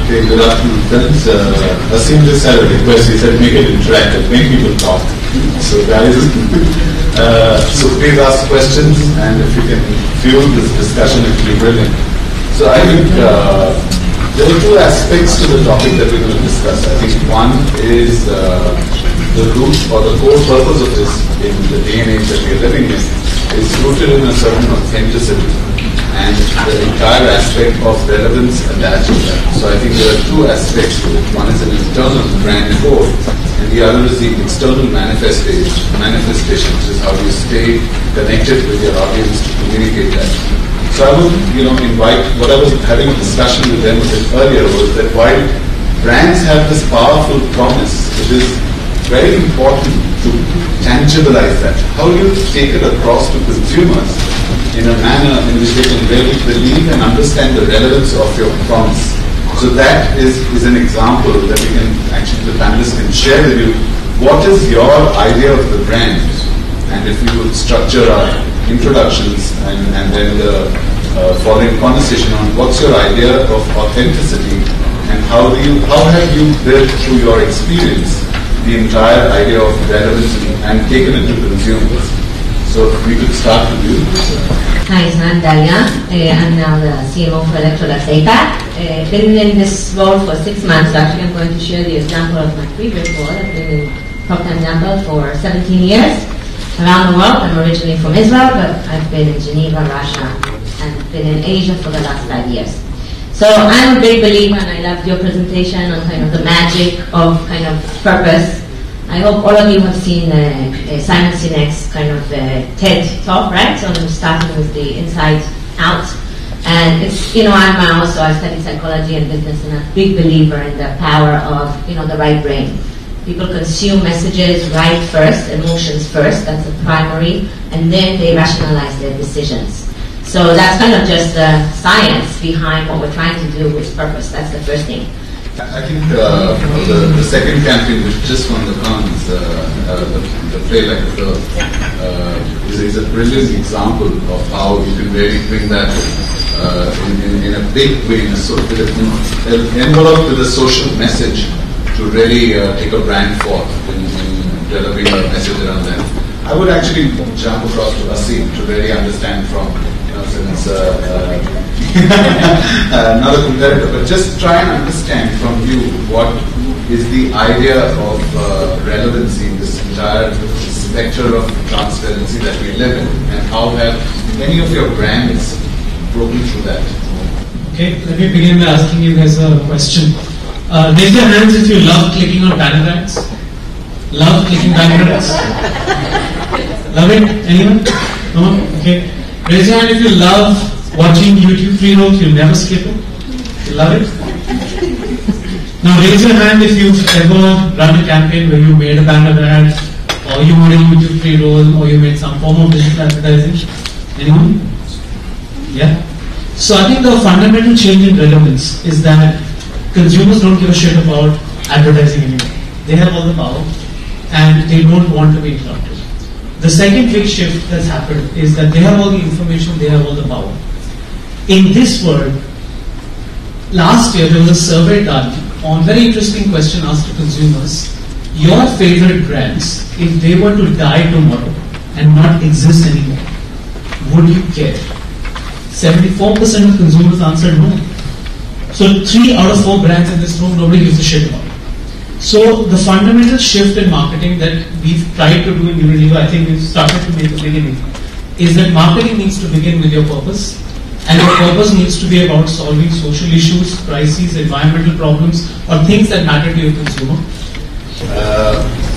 Okay, good afternoon, friends. Asim just had a request. He said make it interactive, make people talk. So guys, so please ask questions, and if you can fuel this discussion, it will be brilliant. So I think there are two aspects to the topic that we're going to discuss. I think one is the root or the core purpose of this in the day and age that we're living in is rooted in a certain authenticity and the entire aspect of relevance attached to that. So I think there are two aspects to it. One is an internal brand core, and the other is the external manifestation, which is how you stay connected with your audience to communicate that. So I would, invite, what I was having a discussion with them earlier was that while brands have this powerful promise, it is very important to tangibilize that. How do you take it across to consumers in a manner in which they can really believe and understand the relevance of your promise? So that is an example that we can actually, the panelists can share with you. What is your idea of the brand? And if we would structure our introductions and then the following conversation on what's your idea of authenticity and how have you built through your experience the entire idea of relevance and taken it to consumers. So we could start with you. Hi, I'm Dalia. I'm now the CMO for Electrolux APAC. Been in this role for 6 months. Actually, I'm going to share the example of my previous role. I've been in Procter & Gamble for 17 years around the world. I'm originally from Israel, but I've been in Geneva, Russia, and been in Asia for the last 5 years. So I'm a big believer, and I loved your presentation on kind of the magic of kind of purpose. I hope all of you have seen Simon Sinek's kind of TED talk, right? So I'm starting with the inside out. And it's, I study psychology and business, and I'm a big believer in the power of, the right brain. People consume messages right first, emotions first, that's the primary, and then they rationalize their decisions. So that's kind of just the science behind what we're trying to do with purpose. That's the first thing. I think the second campaign, which just won the Cannes, the Play Like a Girl, is a brilliant example of how you can really bring that in a big way, enveloped with a social message to really take a brand forth in developing a message around that. I would actually jump across to Asim to really understand from, since not a competitor, but just try and understand from you what is the idea of relevancy in this entire spectrum of transparency that we live in, and how have many of your brands broken through that? Okay, let me begin by asking you guys a question. Raise your hands if you love clicking on banner ads. Love clicking banner ads? Love it? Anyone? No? Okay. Raise your hand if you love watching YouTube pre-rolls, you'll never skip it. You love it? Now raise your hand if you've ever run a campaign where you made a banner ad, or you made a YouTube pre-roll, or you made some form of digital advertising. Anyone? Yeah? So I think the fundamental change in relevance is that consumers don't give a shit about advertising anymore. They have all the power, and they don't want to be interrupted. The second big shift that's happened is that they have all the information, they have all the power. In this world, last year there was a survey done on very interesting question asked to consumers. Your favorite brands, if they were to die tomorrow and not exist anymore, would you care? 74% of consumers answered no. So 3 out of 4 brands in this room, nobody gives a shit about. So the fundamental shift in marketing that we've tried to do in Unilever, I think we've started to make the beginning, is that marketing needs to begin with your purpose, and your purpose needs to be about solving social issues, crises, environmental problems, or things that matter to your consumer.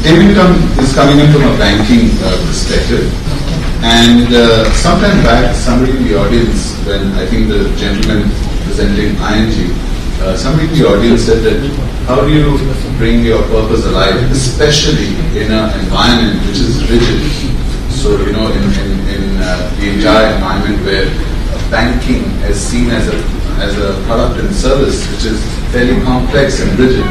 David is coming in from a banking perspective, and sometime back, somebody in the audience, when I think the gentleman presenting ING, somebody in the audience said that how do you bring your purpose alive, especially in an environment which is rigid? So, in the entire environment where banking is seen as a product and service which is fairly complex and rigid.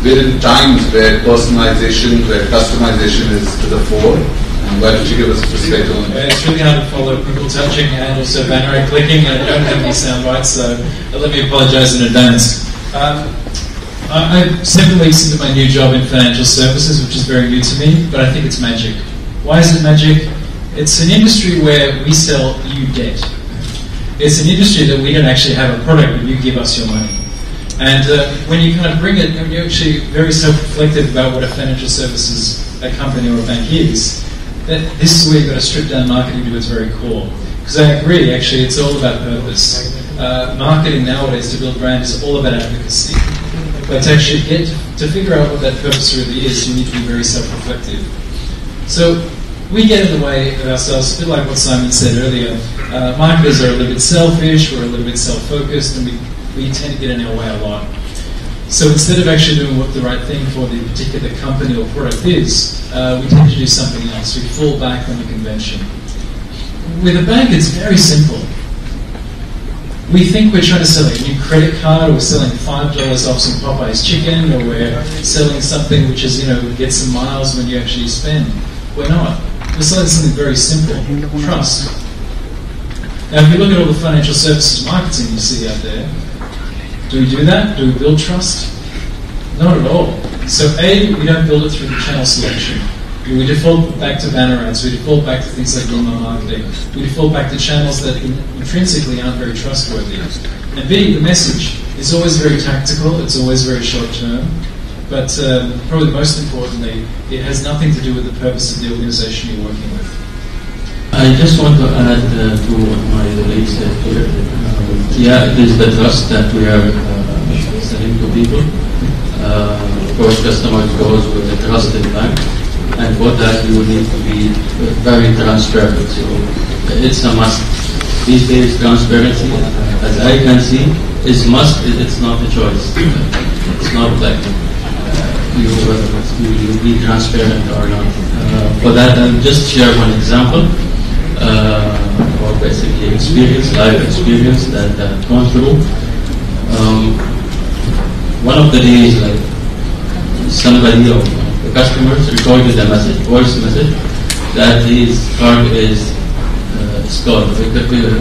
We're in times where personalization, where customization is to the fore. And why don't you give us a perspective on that? It's really hard to follow people touching and also banner and clicking. I don't have any sound bites, so let me apologize in advance. I'm 7 weeks into my new job in financial services, which is very new to me, but I think it's magic. Why is it magic? It's an industry where we sell you debt. It's an industry that we don't actually have a product, but you give us your money. And when you kind of bring it, and you're actually very self-reflective about what a financial services a company or a bank is, that this is where you've got to strip down marketing to its very core. Because I agree, actually, it's all about purpose. Marketing nowadays to build brand is all about advocacy. But to actually get to figure out what that purpose really is, you need to be very self-reflective. So we get in the way of ourselves, a bit like what Simon said earlier. Marketers are a little bit selfish, we're a little bit self-focused, and we tend to get in our way a lot. So instead of actually doing what the right thing for the particular company or product is, we tend to do something else. We fall back on the convention. With a bank, it's very simple. We think we're trying to sell a new credit card, or we're selling $5 off some Popeye's chicken, or we're selling something which is, get some miles when you actually spend. We're not. We're selling something very simple. Trust. Now, if you look at all the financial services marketing you see out there, do we do that? Do we build trust? Not at all. So A, we don't build it through the channel selection. We default back to banner ads. We default back to things like email marketing. We default back to channels that intrinsically aren't very trustworthy. And B, the message is always very tactical. It's always very short term. But probably most importantly, it has nothing to do with the purpose of the organization you're working with. I just want to add to what my colleague said here. It is the trust that we are selling to people. Of course, customers goes with a trusted bank, and for that you need to be very transparent. So it's a must. These days, transparency, as I can see, is must. It's not a choice. It's not like you be transparent or not. For that, I'll just share one example. Or basically live experience that I've gone through. One of the days, somebody of the customers recorded a voice message, that his card is stolen.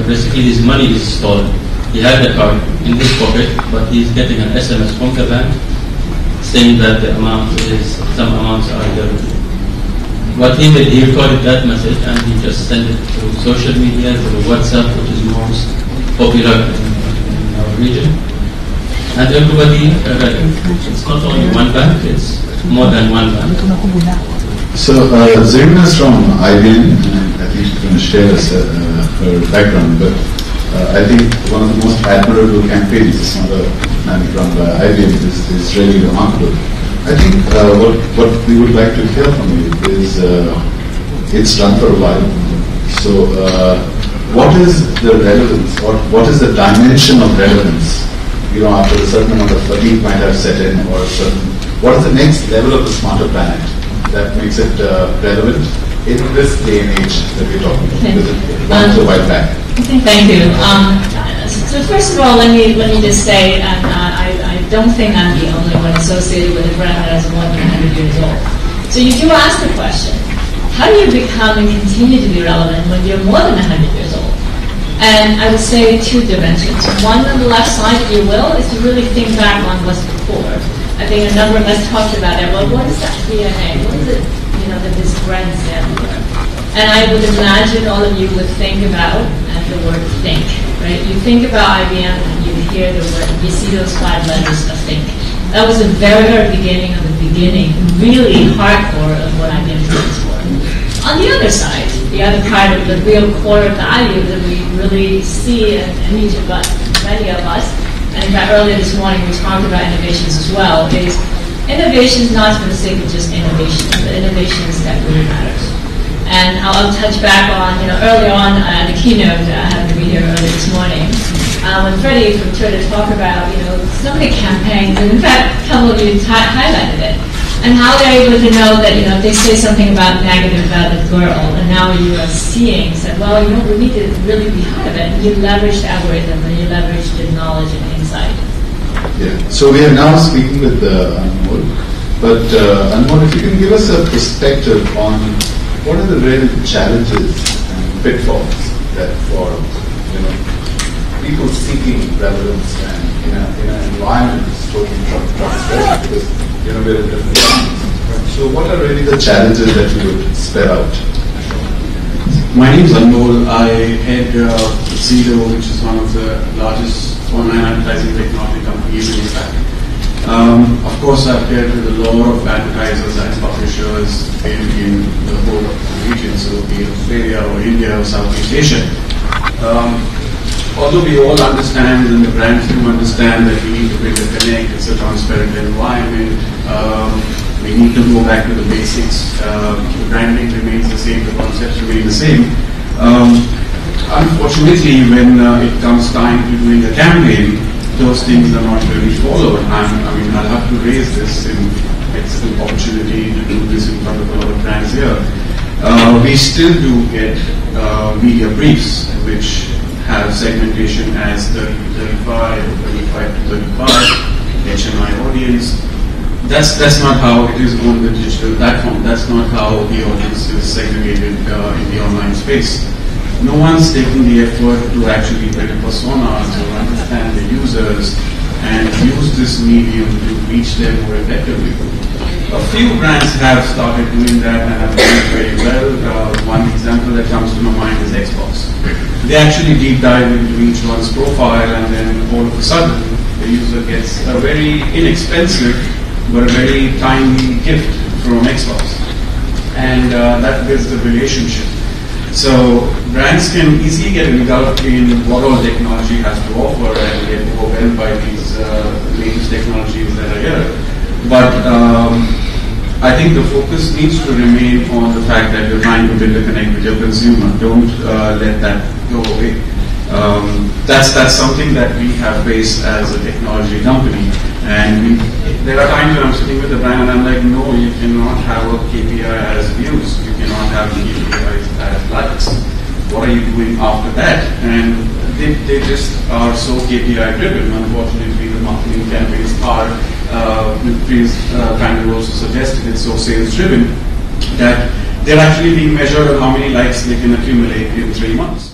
Basically, his money is stolen. He had the card in his pocket, but he's getting an SMS from the bank saying that some amounts are there. What he did, he recorded that message and he just sent it to social media, to WhatsApp, which is most popular in our region. And everybody read it. It's not only one bank, it's more than one bank. So, Zarina is from IBM, and I think she's going to share her background, but I think one of the most admirable campaigns is not a man run by IBM, is really remarkable. I think what we would like to hear from you is, it's run for a while. So what is the relevance, or what is the dimension of relevance? After a certain amount of fatigue might have set in, or what is the next level of the smarter planet that makes it relevant in this day and age that we're talking about? Because it runs a while back. Okay, thank you. So first of all, let me just say, and I don't think I'm the only one associated with a brand that is more than 100 years old. So you do ask the question, how do you become and continue to be relevant when you're more than 100 years old? And I would say two dimensions. One on the left side, if you will, is to really think back on what's before. I think a number of us talked about it. Well, what is that DNA? What is it, that this brand stands for? And I would imagine all of you would think about the word think, right? You think about IBM and you hear the word, you see those 5 letters of think. That was the very, very beginning of the beginning, really hardcore of what IBM stands for. On the other side, the other part of the real core value that we really see in each of us, many of us, and in fact earlier this morning we talked about innovations as well, is innovation is not for the sake of just innovation, but innovation is that really matters. And I'll touch back on, early on the keynote, I happened to be here early this morning, when Freddie from Twitter talked about, some of the campaigns, and in fact, a couple of you highlighted it, and how they're able to know that, if they say something about negative about the girl, and now you are seeing, said, well, we need to really be part of it, and you leverage the algorithm, and you leverage the knowledge and insight. Yeah, so we are now speaking with Anmol, but Anmol, if you can give us a perspective on what are the real challenges and pitfalls that for people seeking relevance and in an environment that's totally transparent because we're in different environments. So what are really the challenges that you would spell out? My name is Anmol. I head Sedo, which is one of the largest online advertising technology companies in APAC. Of course, I've dealt with a lot of advertisers and publishers in the whole region, so be it Australia or India or Southeast Asia. Although we all understand and the brands do understand that we need to build a connect, it's a transparent environment, we need to go back to the basics, the branding remains the same, the concepts remain the same. Unfortunately, when it comes time to doing a campaign, those things are not really followed. I'll have to raise this it's an opportunity to do this in front of a lot of brands here. We still do get media briefs which have segmentation as 30-35 or 25-35 HMI audience. That's not how it is on the digital platform. That's not how the audience is segregated in the online space. No one's taking the effort to actually build a persona, to understand the users, and use this medium to reach them more effectively. A few brands have started doing that and have done it very well. One example that comes to my mind is Xbox. They actually deep dive into each one's profile, and then all of a sudden the user gets a very inexpensive but a very tiny gift from Xbox, and that builds the relationship. So brands can easily get engulfed in what all technology has to offer and get overwhelmed by these latest technologies that are here. But I think the focus needs to remain on the fact that you're trying to build a connect with your consumer. Don't let that go away. That's something that we have faced as a technology company. And there are times when I'm sitting with a brand and I'm like, no, you cannot have a KPI as views. You cannot have KPIs as likes. What are you doing after that? And they just are so KPI driven. Unfortunately, the marketing campaigns are, the previous panel also suggested, it's so sales driven that they're actually being measured on how many likes they can accumulate in 3 months.